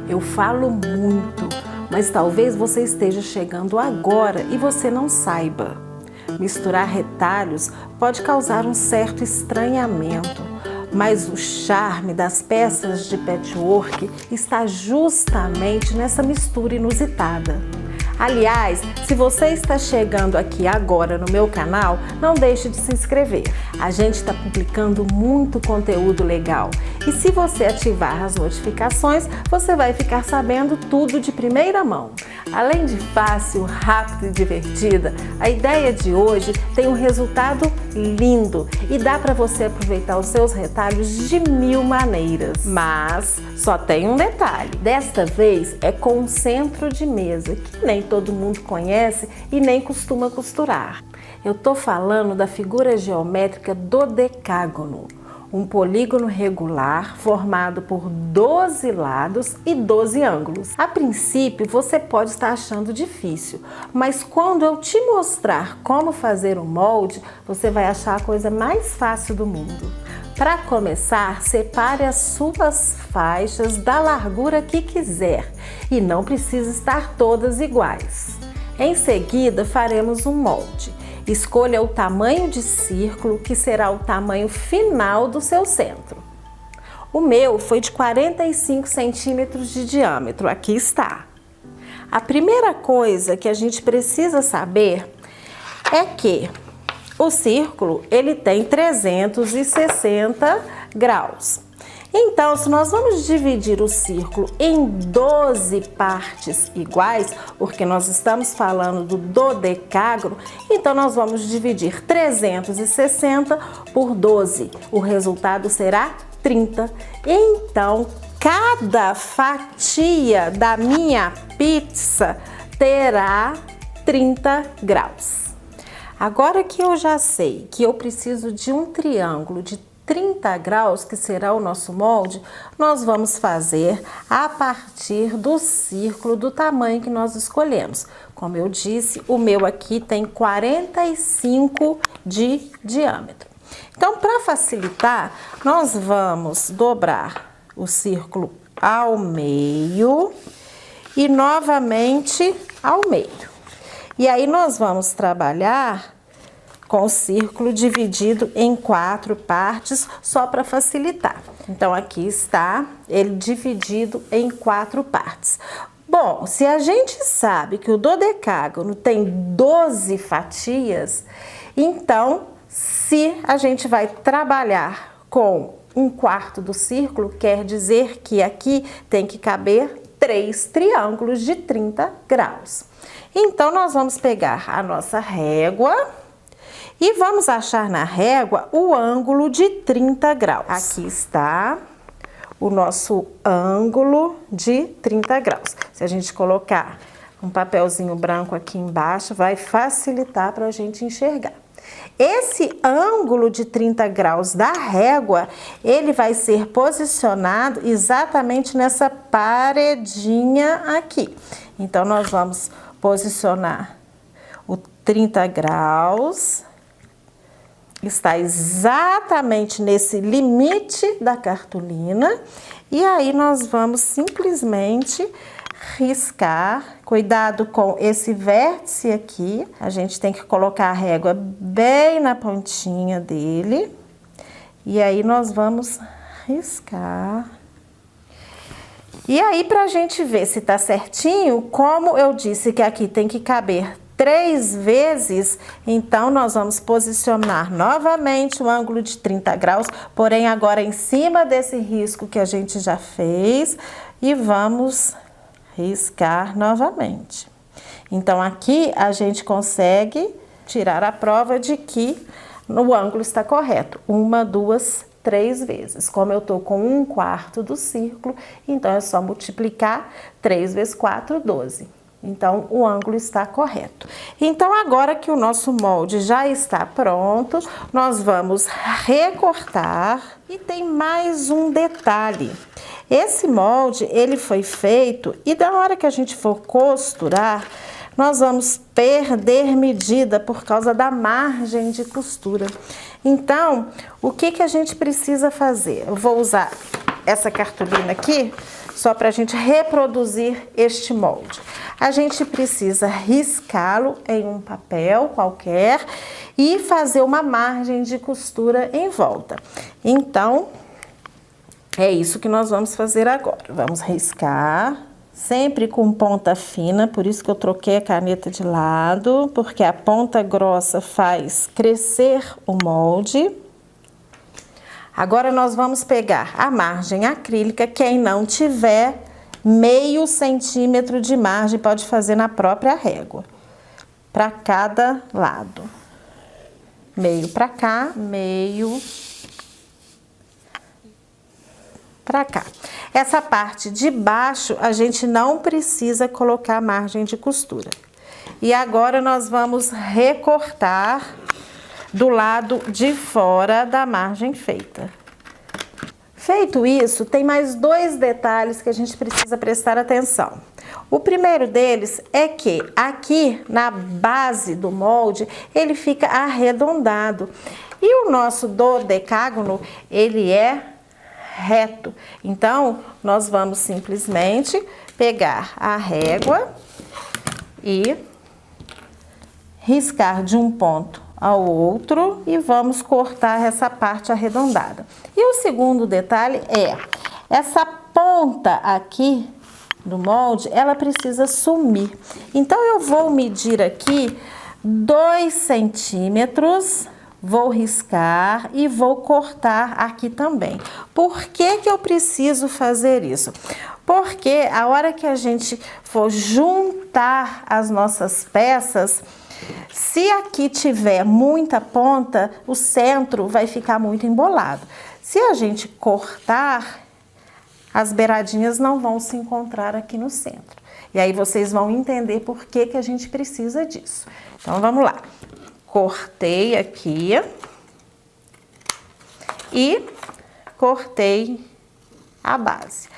Eu falo muito, mas talvez você esteja chegando agora e você não saiba. Misturar retalhos pode causar um certo estranhamento, mas o charme das peças de patchwork está justamente nessa mistura inusitada. Aliás, se você está chegando aqui agora no meu canal, não deixe de se inscrever. A gente está publicando muito conteúdo legal e se você ativar as notificações, você vai ficar sabendo tudo de primeira mão. Além de fácil, rápido e divertida, a ideia de hoje tem um resultado lindo e dá para você aproveitar os seus retalhos de mil maneiras. Mas só tem um detalhe, desta vez é com um centro de mesa que nem todo mundo conhece e nem costuma costurar. Eu tô falando da figura geométrica dodecágono, um polígono regular formado por 12 lados e 12 ângulos. A princípio você pode estar achando difícil, mas quando eu te mostrar como fazer o molde, você vai achar a coisa mais fácil do mundo. Para começar, separe as suas faixas da largura que quiser e não precisa estar todas iguais. Em seguida, faremos um molde. Escolha o tamanho de círculo, que será o tamanho final do seu centro. O meu foi de 45 centímetros de diâmetro, aqui está. A primeira coisa que a gente precisa saber é que o círculo ele tem 360 graus. Então, se nós vamos dividir o círculo em 12 partes iguais, porque nós estamos falando do dodecágono, então nós vamos dividir 360 por 12. O resultado será 30. Então, cada fatia da minha pizza terá 30 graus. Agora que eu já sei que eu preciso de um triângulo de 30 graus, que será o nosso molde, nós vamos fazer a partir do círculo do tamanho que nós escolhemos. Como eu disse, o meu aqui tem 45 de diâmetro. Então, para facilitar, nós vamos dobrar o círculo ao meio e novamente ao meio. E aí nós vamos trabalhar com o círculo dividido em 4 partes, só para facilitar. Então, aqui está ele dividido em 4 partes. Bom, se a gente sabe que o dodecágono tem 12 fatias, então, se a gente vai trabalhar com 1/4 do círculo, quer dizer que aqui tem que caber 3 triângulos de 30 graus. Então, nós vamos pegar a nossa régua e vamos achar na régua o ângulo de 30 graus. Aqui está o nosso ângulo de 30 graus. Se a gente colocar um papelzinho branco aqui embaixo, vai facilitar para a gente enxergar. Esse ângulo de 30 graus da régua, ele vai ser posicionado exatamente nessa paredinha aqui. Então, nós vamos posicionar o 30 graus. Está exatamente nesse limite da cartolina e aí nós vamos simplesmente riscar. Cuidado com esse vértice aqui, a gente tem que colocar a régua bem na pontinha dele e aí nós vamos riscar. E aí, para a gente ver se tá certinho, como eu disse que aqui tem que caber 3 vezes, então nós vamos posicionar novamente o ângulo de 30 graus, porém agora em cima desse risco que a gente já fez e vamos riscar novamente. Então aqui a gente consegue tirar a prova de que o ângulo está correto. 1, 2, 3 vezes. Como eu tô com 1/4 do círculo, então é só multiplicar 3 vezes 4, 12. Então, o ângulo está correto. Então, agora que o nosso molde já está pronto, nós vamos recortar. E tem mais um detalhe. Esse molde, ele foi feito e da hora que a gente for costurar, nós vamos perder medida por causa da margem de costura. Então, o que que a gente precisa fazer? Eu vou usar essa cartolina aqui, só para a gente reproduzir este molde. A gente precisa riscá-lo em um papel qualquer e fazer uma margem de costura em volta. Então, é isso que nós vamos fazer agora. Vamos riscar, sempre com ponta fina, por isso que eu troquei a caneta de lado, porque a ponta grossa faz crescer o molde. Agora nós vamos pegar a margem acrílica, quem não tiver meio centímetro de margem pode fazer na própria régua, para cada lado. Meio para cá, meio para cá. Essa parte de baixo a gente não precisa colocar margem de costura. E agora nós vamos recortar do lado de fora da margem feita. Feito isso, tem mais dois detalhes que a gente precisa prestar atenção. O primeiro deles é que aqui na base do molde, ele fica arredondado. E o nosso dodecágono, ele é reto. Então, nós vamos simplesmente pegar a régua e riscar de um ponto ao outro e vamos cortar essa parte arredondada. E o segundo detalhe é, essa ponta aqui do molde, ela precisa sumir. Então, eu vou medir aqui 2 centímetros, vou riscar e vou cortar aqui também. Por que que eu preciso fazer isso? Porque a hora que a gente for juntar as nossas peças, se aqui tiver muita ponta, o centro vai ficar muito embolado. Se a gente cortar, as beiradinhas não vão se encontrar aqui no centro. E aí vocês vão entender por que que a gente precisa disso. Então, vamos lá. Cortei aqui e cortei a base.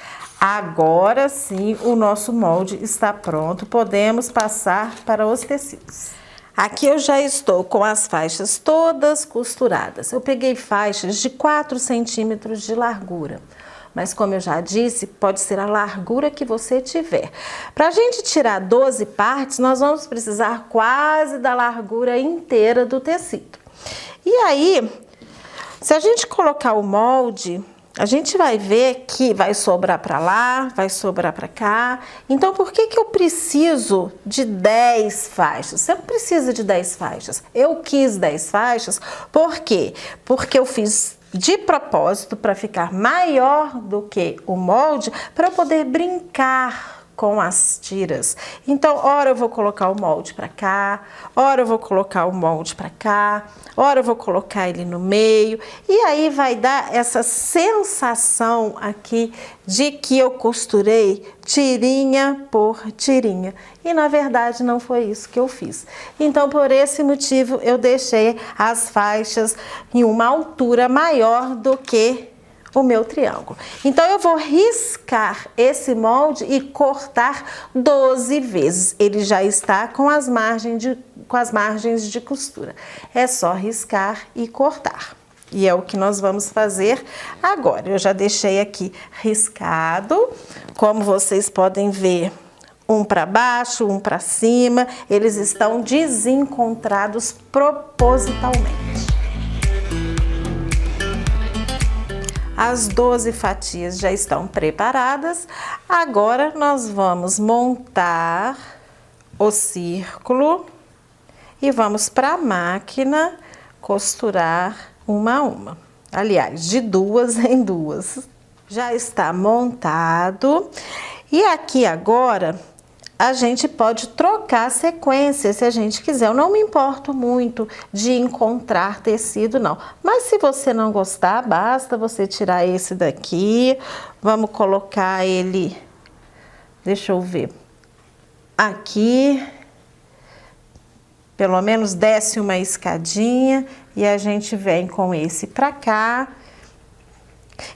Agora sim, o nosso molde está pronto. Podemos passar para os tecidos. Aqui eu já estou com as faixas todas costuradas. Eu peguei faixas de 4 centímetros de largura. Mas como eu já disse, pode ser a largura que você tiver. Para a gente tirar 12 partes, nós vamos precisar quase da largura inteira do tecido. E aí, se a gente colocar o molde, a gente vai ver que vai sobrar para lá, vai sobrar para cá. Então, por que que eu preciso de 10 faixas? Você não precisa de 10 faixas. Eu quis 10 faixas, por quê? Porque eu fiz de propósito para ficar maior do que o molde, para eu poder brincar com as tiras. Então, ora eu vou colocar o molde para cá, ora eu vou colocar o molde para cá, ora eu vou colocar ele no meio, e aí vai dar essa sensação aqui de que eu costurei tirinha por tirinha. E na verdade não foi isso que eu fiz. Então, por esse motivo, eu deixei as faixas em uma altura maior do que o meu triângulo. Então, eu vou riscar esse molde e cortar 12 vezes. Ele já está com as margens de costura. É só riscar e cortar. E é o que nós vamos fazer agora. Eu já deixei aqui riscado. Como vocês podem ver, um para baixo, um para cima. Eles estão desencontrados propositalmente. As 12 fatias já estão preparadas. Agora, nós vamos montar o círculo e vamos para a máquina costurar uma a uma. Aliás, de duas em duas. Já está montado. E aqui agora, a gente pode trocar a sequência, se a gente quiser. Eu não me importo muito de encontrar tecido, não. Mas se você não gostar, basta você tirar esse daqui. Vamos colocar ele, deixa eu ver, aqui. Pelo menos desce uma escadinha e a gente vem com esse pra cá.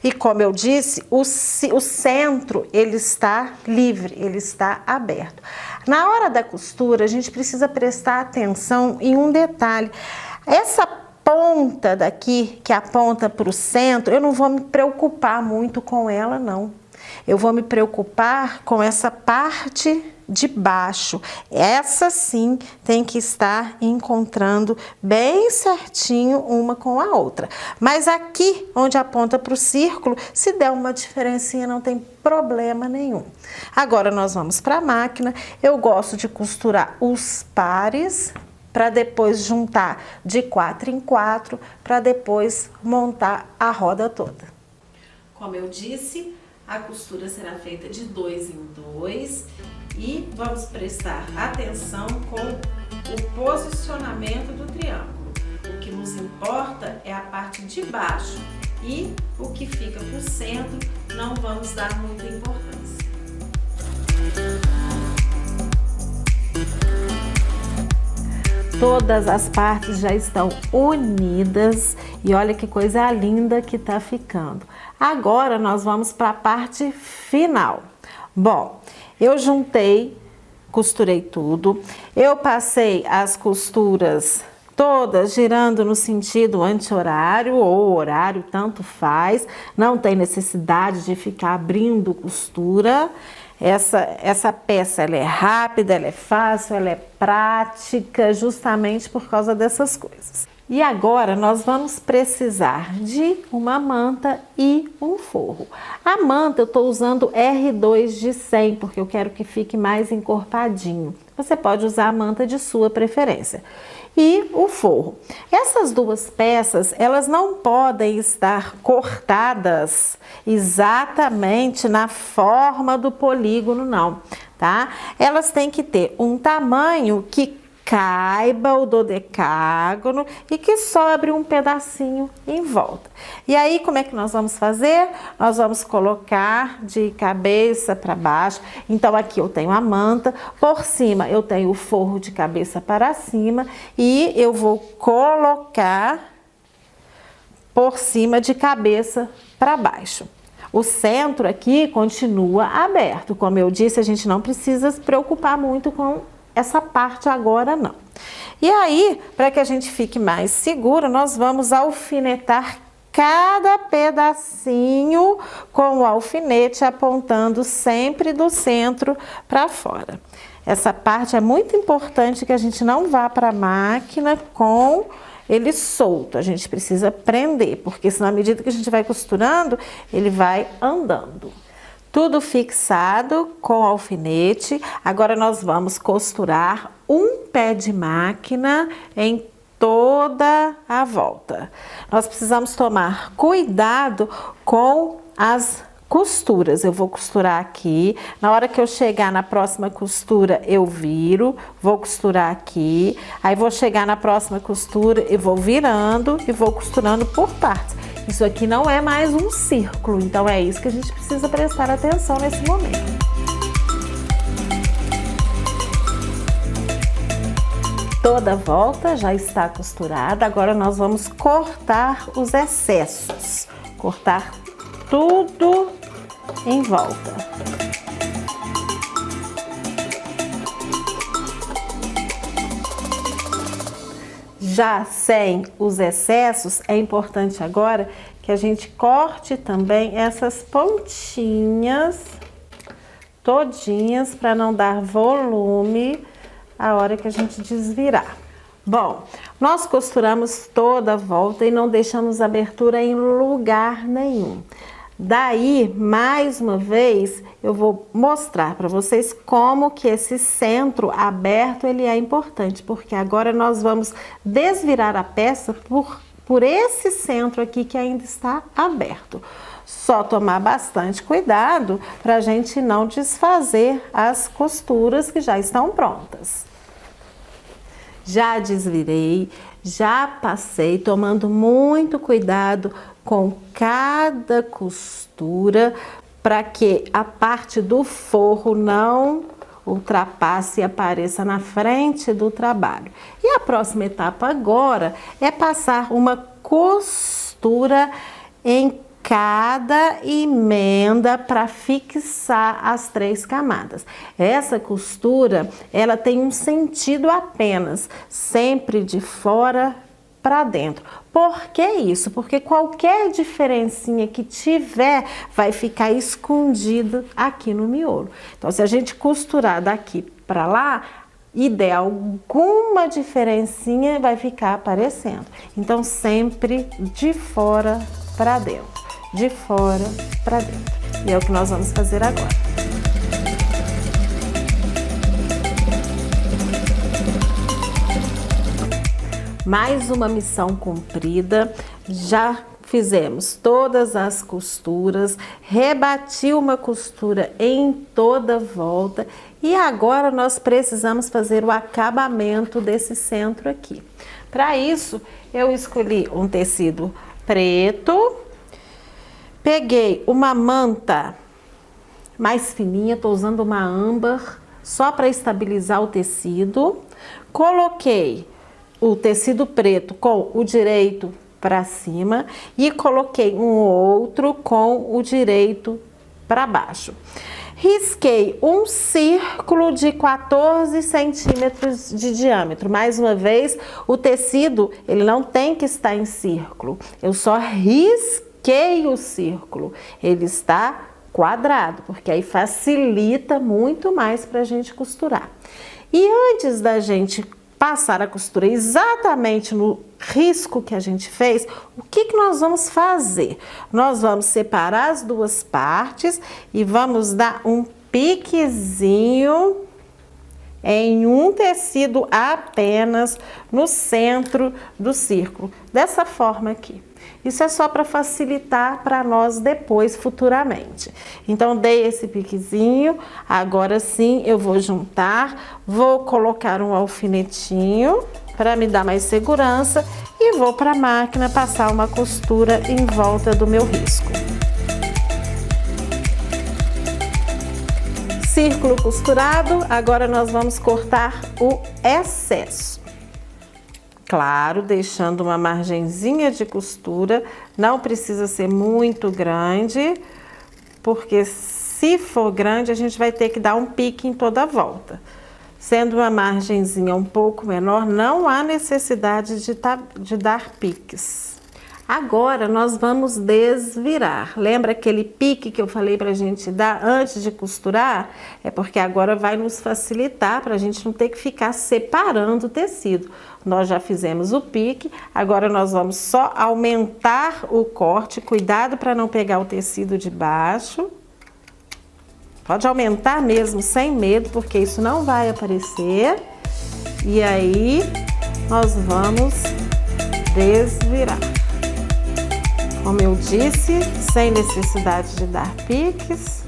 E como eu disse, o centro, ele está livre, ele está aberto. Na hora da costura, a gente precisa prestar atenção em um detalhe. Essa ponta daqui, que aponta para o centro, eu não vou me preocupar muito com ela, não. Eu vou me preocupar com essa parte de baixo. Essa sim tem que estar encontrando bem certinho uma com a outra. Mas aqui, onde aponta para o círculo, se der uma diferencinha, não tem problema nenhum. Agora nós vamos para a máquina. Eu gosto de costurar os pares, para depois juntar de 4 em 4, para depois montar a roda toda. Como eu disse, a costura será feita de 2 em 2 e vamos prestar atenção com o posicionamento do triângulo. O que nos importa é a parte de baixo e o que fica para o centro não vamos dar muita importância. Todas as partes já estão unidas e olha que coisa linda que tá ficando. Agora nós vamos para a parte final. Bom, eu juntei, costurei tudo, eu passei as costuras todas girando no sentido anti-horário ou horário, tanto faz, não tem necessidade de ficar abrindo costura. Essa peça ela é rápida, ela é fácil, ela é prática, justamente por causa dessas coisas. E agora nós vamos precisar de uma manta e um forro. A manta eu estou usando R2 de 100, porque eu quero que fique mais encorpadinho. Você pode usar a manta de sua preferência. E o forro. Essas duas peças, elas não podem estar cortadas exatamente na forma do polígono, não, tá? Elas têm que ter um tamanho que caiba o dodecágono e que sobre um pedacinho em volta. E aí, como é que nós vamos fazer? Nós vamos colocar de cabeça para baixo. Então, aqui eu tenho a manta, por cima eu tenho o forro de cabeça para cima e eu vou colocar por cima de cabeça para baixo. O centro aqui continua aberto. Como eu disse, a gente não precisa se preocupar muito com essa parte agora não. E aí, para que a gente fique mais seguro, nós vamos alfinetar cada pedacinho com o alfinete apontando sempre do centro para fora. Essa parte é muito importante que a gente não vá para a máquina com ele solto. A gente precisa prender, porque senão à medida que a gente vai costurando, ele vai andando. Tudo fixado com alfinete. Agora nós vamos costurar um pé de máquina em toda a volta. Nós precisamos tomar cuidado com as costuras. Eu vou costurar aqui. Na hora que eu chegar na próxima costura, eu viro, vou costurar aqui. Aí vou chegar na próxima costura e vou virando e vou costurando por partes. Isso aqui não é mais um círculo, então é isso que a gente precisa prestar atenção nesse momento. Toda a volta já está costurada, agora nós vamos cortar os excessos. Cortar tudo em volta. Já sem os excessos, é importante agora que a gente corte também essas pontinhas todinhas para não dar volume a hora que a gente desvirar. Bom, nós costuramos toda a volta e não deixamos abertura em lugar nenhum. Daí, mais uma vez, eu vou mostrar para vocês como que esse centro aberto ele é importante, porque agora nós vamos desvirar a peça por esse centro aqui que ainda está aberto. Só tomar bastante cuidado para a gente não desfazer as costuras que já estão prontas. Já desvirei, já passei, tomando muito cuidado com cada costura para que a parte do forro não ultrapasse e apareça na frente do trabalho. E a próxima etapa agora é passar uma costura em cada emenda para fixar as 3 camadas. Essa costura, ela tem um sentido apenas, sempre de fora para dentro. Por que isso? Porque qualquer diferencinha que tiver vai ficar escondida aqui no miolo. Então, se a gente costurar daqui para lá, e der alguma diferencinha, vai ficar aparecendo. Então, sempre de fora para dentro, de fora para dentro. E é o que nós vamos fazer agora. Mais uma missão cumprida, já fizemos todas as costuras, rebati uma costura em toda volta e agora nós precisamos fazer o acabamento desse centro aqui. Para isso, eu escolhi um tecido preto, peguei uma manta mais fininha, estou usando uma âmbar só para estabilizar o tecido, coloquei o tecido preto com o direito para cima e coloquei um outro com o direito para baixo. Risquei um círculo de 14 centímetros de diâmetro. Mais uma vez, o tecido ele não tem que estar em círculo. Eu só risquei o círculo. Ele está quadrado, porque aí facilita muito mais para a gente costurar. E antes da gente passar a costura exatamente no risco que a gente fez, o que nós vamos fazer? Nós vamos separar as duas partes e vamos dar um piquezinho em um tecido apenas no centro do círculo, dessa forma aqui. Isso é só para facilitar para nós depois, futuramente. Então, dei esse piquezinho, agora sim eu vou juntar, vou colocar um alfinetinho para me dar mais segurança e vou para a máquina passar uma costura em volta do meu risco. Círculo costurado, agora nós vamos cortar o excesso. Claro, deixando uma margenzinha de costura, não precisa ser muito grande, porque se for grande a gente vai ter que dar um pique em toda a volta. Sendo uma margenzinha um pouco menor, não há necessidade de dar piques. Agora nós vamos desvirar. Lembra aquele pique que eu falei para a gente dar antes de costurar? É porque agora vai nos facilitar para a gente não ter que ficar separando o tecido. Nós já fizemos o pique, agora nós vamos só aumentar o corte. Cuidado para não pegar o tecido de baixo. Pode aumentar mesmo, sem medo, porque isso não vai aparecer. E aí nós vamos desvirar. Como eu disse, sem necessidade de dar piques.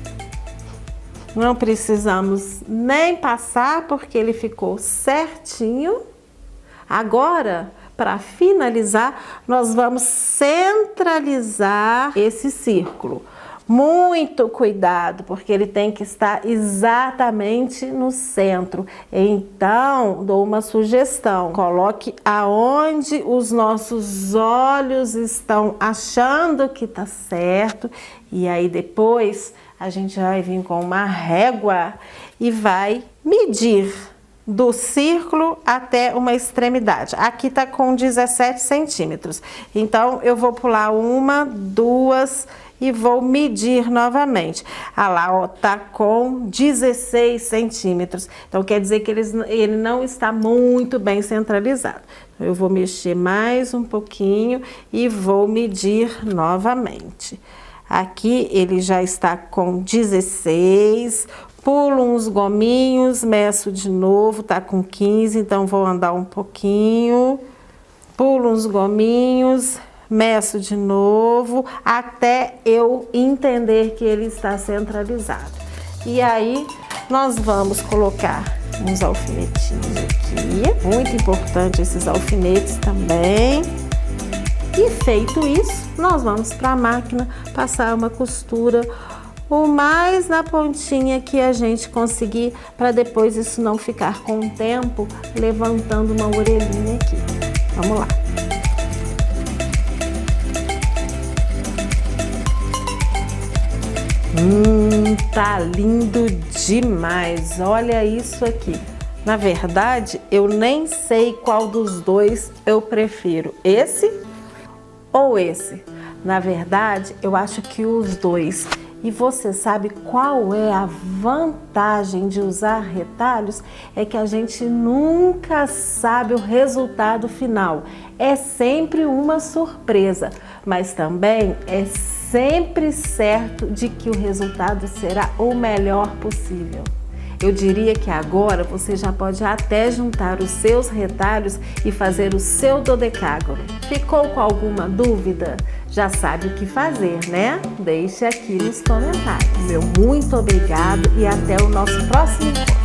Não precisamos nem passar, porque ele ficou certinho. Agora, para finalizar, nós vamos centralizar esse círculo. Muito cuidado, porque ele tem que estar exatamente no centro. Então, dou uma sugestão. Coloque aonde os nossos olhos estão achando que tá certo. E aí depois a gente vai vir com uma régua e vai medir do círculo até uma extremidade. Aqui tá com 17 centímetros. Então, eu vou pular uma, duas e vou medir novamente. Ah lá, ó, tá com 16 centímetros. Então, quer dizer que ele não está muito bem centralizado. Eu vou mexer mais um pouquinho e vou medir novamente. Aqui ele já está com 16, pulo uns gominhos, meço de novo, tá com 15, então vou andar um pouquinho, pulo uns gominhos, meço de novo, até eu entender que ele está centralizado. E aí, nós vamos colocar uns alfinetinhos aqui, muito importante esses alfinetes também. E feito isso, nós vamos para a máquina passar uma costura o mais na pontinha que a gente conseguir, para depois isso não ficar com o tempo levantando uma orelhinha aqui. Vamos lá. Tá lindo demais, olha isso aqui. Na verdade, eu nem sei qual dos dois eu prefiro, esse ou esse. Na verdade, eu acho que os dois. E você sabe qual é a vantagem de usar retalhos? É que a gente nunca sabe o resultado final. É sempre uma surpresa, mas também é sempre certo de que o resultado será o melhor possível. Eu diria que agora você já pode até juntar os seus retalhos e fazer o seu dodecágono. Ficou com alguma dúvida? Já sabe o que fazer, né? Deixe aqui nos comentários. Meu muito obrigado e até o nosso próximo encontro.